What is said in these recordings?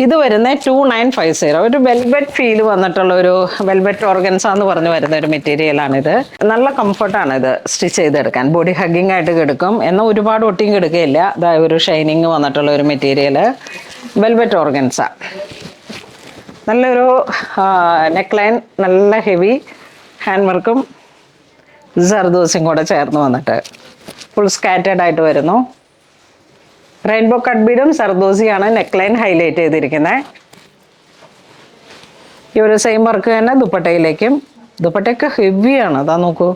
ഇത് വരുന്നത് 2950. ഒരു വെൽവെറ്റ് ഫീൽ വന്നിട്ടുള്ള ഒരു വെൽവെറ്റ് ഓർഗൻസ എന്ന് പറഞ്ഞ് വരുന്ന ഒരു മെറ്റീരിയലാണിത്. നല്ല കംഫർട്ടാണ് ഇത് സ്റ്റിച്ച് ചെയ്തെടുക്കാൻ. ബോഡി ഹഗ്ഗിങ് ആയിട്ട് കിടക്കും, എന്നാൽ ഒരുപാട് ഒട്ടിയും കിടക്കുകയില്ല. അതായത് ഒരു ഷൈനിങ് വന്നിട്ടുള്ള ഒരു മെറ്റീരിയൽ, വെൽവെറ്റ് ഓർഗൻസ. നല്ലൊരു നെക്ക് ലൈൻ, നല്ല ഹെവി ഹാൻഡ് വർക്കും ജർദോസിയും കൂടെ ചേർന്ന് വന്നിട്ട് ഫുൾ സ്കാറ്റേഡ് ആയിട്ട് വരുന്നു. റെയിൻബോ കട്ട് ബീഡും സർദോസിയാണ് നെക്ക് ലൈൻ ഹൈലൈറ്റ് ചെയ്തിരിക്കുന്നത്. ഈ ഒരു സെയിം വർക്ക് തന്നെ ദുപ്പട്ടയിലേക്കും. ദുപ്പട്ടയൊക്കെ ഹെവിയാണ്, അതാ നോക്കൂ.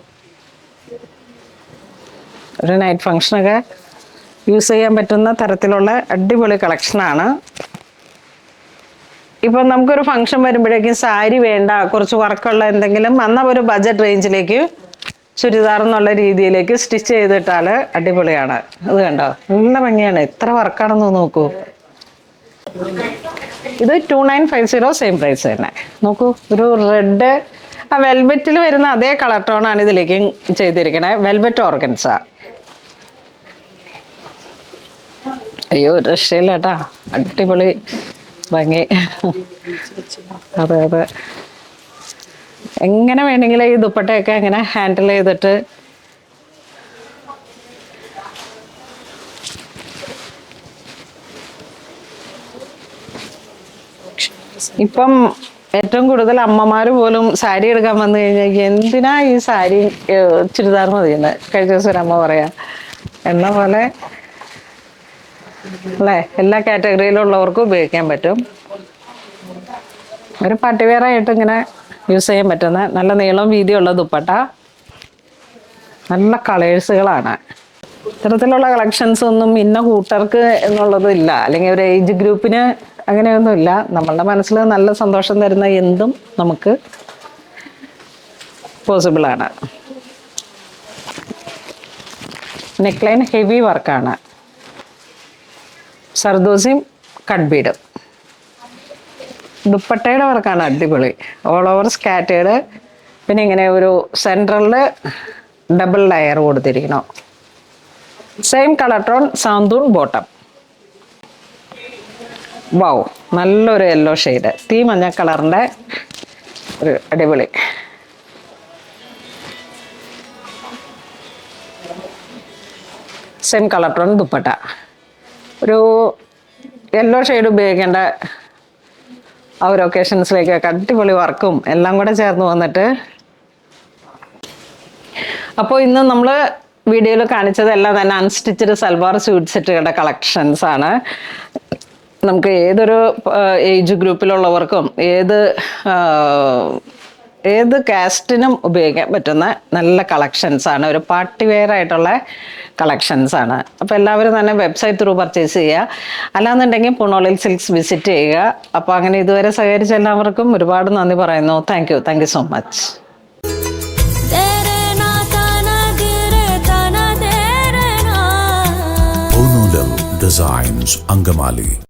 ഒരു നൈറ്റ് ഫങ്ഷനൊക്കെ യൂസ് ചെയ്യാൻ പറ്റുന്ന തരത്തിലുള്ള അടിപൊളി കളക്ഷനാണ്. ഇപ്പം നമുക്കൊരു ഫങ്ഷൻ വരുമ്പോഴേക്കും സാരി വേണ്ട, കുറച്ച് വർക്കുള്ള എന്തെങ്കിലും, എന്നാൽ ഒരു ബഡ്ജറ്റ് റേഞ്ചിലേക്ക് ചുരിദാർ എന്നുള്ള രീതിയിലേക്ക് സ്റ്റിച്ച് ചെയ്തിട്ടാൽ അടിപൊളിയാണ്. അത് കണ്ടോ, നല്ല ഭംഗിയാണ്. എത്ര വർക്കാണെന്ന് നോക്കൂ. ഇത് 2950, സെയിം പ്രൈസ് തന്നെ. നോക്കൂ, ഒരു റെഡ് ആ വെൽവെറ്റിൽ വരുന്ന അതേ കളർ ടോണാണ് ഇതിലേക്ക് ചെയ്തിരിക്കണേ. Velvet organza. അയ്യോ രക്ഷയില്ല കേട്ടാ, അടിപൊളി ഭംഗി. അതെ അതെ, എങ്ങനെ വേണമെങ്കിലും ഈ ദുപ്പട്ടയൊക്കെ എങ്ങനെ ഹാൻഡിൽ ചെയ്തിട്ട് ഇപ്പം ഏറ്റവും കൂടുതൽ അമ്മമാർ പോലും സാരി എടുക്കാൻ വന്നു കഴിഞ്ഞാൽ എന്തിനാ ഈ സാരി, ചുരിദാർ മതിയെന്ന് കഴിഞ്ഞ ദിവസം ഒരു അമ്മ പറയാ. എന്ന പോലെ അല്ലേ, എല്ലാ കാറ്റഗറിയിലുള്ളവർക്കും ഉപയോഗിക്കാൻ പറ്റും. ഒരു പാർട്ടി വെയർ ആയിട്ട് ഇങ്ങനെ യൂസ് ചെയ്യാൻ പറ്റുന്ന നല്ല നീളം വീതിയുള്ള ദുപ്പട്ട. നല്ല കളേഴ്സുകളാണ്. ഇത്തരത്തിലുള്ള കളക്ഷൻസ് ഒന്നും ഇന്ന കൂട്ടർക്ക് എന്നുള്ളതില്ല, അല്ലെങ്കിൽ ഒരു ഏജ് ഗ്രൂപ്പിന് അങ്ങനെയൊന്നുമില്ല. നമ്മളുടെ മനസ്സിൽ നല്ല സന്തോഷം തരുന്ന എന്തും നമുക്ക് പോസിബിളാണ്. നെക്ക് ലൈൻ ഹെവി വർക്കാണ്. സർദോസിയും കട്ട് ബീഡും. ദുപ്പട്ടയുടെ വർക്കാണ് അടിപൊളി. All over scattered. പിന്നെ ഇങ്ങനെ ഒരു സെൻട്രലിൽ ഡബിൾ ലെയർ കൊടുത്തിരിക്കണോ. സെയിം കളർ ടോൺ, സാന്തൂൺ ബോട്ടം. വൗ, നല്ലൊരു യെല്ലോ ഷെയ്ഡ്, തീ മഞ്ഞ കളറിൻ്റെ ഒരു അടിപൊളി. സെയിം കളർ ടോൺ ദുപ്പട്ട. ഒരു യെല്ലോ ഷെയ്ഡ് ഉപയോഗിക്കേണ്ട ആ ഒരു ഒക്കേഷൻസിലേക്കൊക്കെ അടിപൊളി വർക്കും എല്ലാം കൂടെ ചേർന്ന് വന്നിട്ട്. അപ്പോൾ ഇന്ന് നമ്മൾ വീഡിയോയിൽ കാണിച്ചതെല്ലാം തന്നെ അൺസ്റ്റിച്ചഡ് സൽവാർ സ്യൂട്ട് സെറ്റുകളുടെ കളക്ഷൻസ് ആണ്. നമുക്ക് ഏതൊരു ഏജ് ഗ്രൂപ്പിലുള്ളവർക്കും ഏത് കാസ്റ്റിനും ഉപയോഗിക്കാൻ പറ്റുന്ന നല്ല കളക്ഷൻസ് ആണ്. ഒരു പാർട്ടി വെയർ ആയിട്ടുള്ള കളക്ഷൻസ് ആണ്. അപ്പോൾ എല്ലാവരും തന്നെ വെബ്സൈറ്റ് ത്രൂ പർച്ചേസ് ചെയ്യുക, അല്ലാന്നുണ്ടെങ്കിൽ പുണോളിൽ സിൽക്സ് വിസിറ്റ് ചെയ്യുക. അപ്പോൾ അങ്ങനെ ഇതുവരെ സഹകരിച്ച എല്ലാവർക്കും ഒരുപാട് നന്ദി പറയുന്നു. Thank you so much. Designs, Angamali.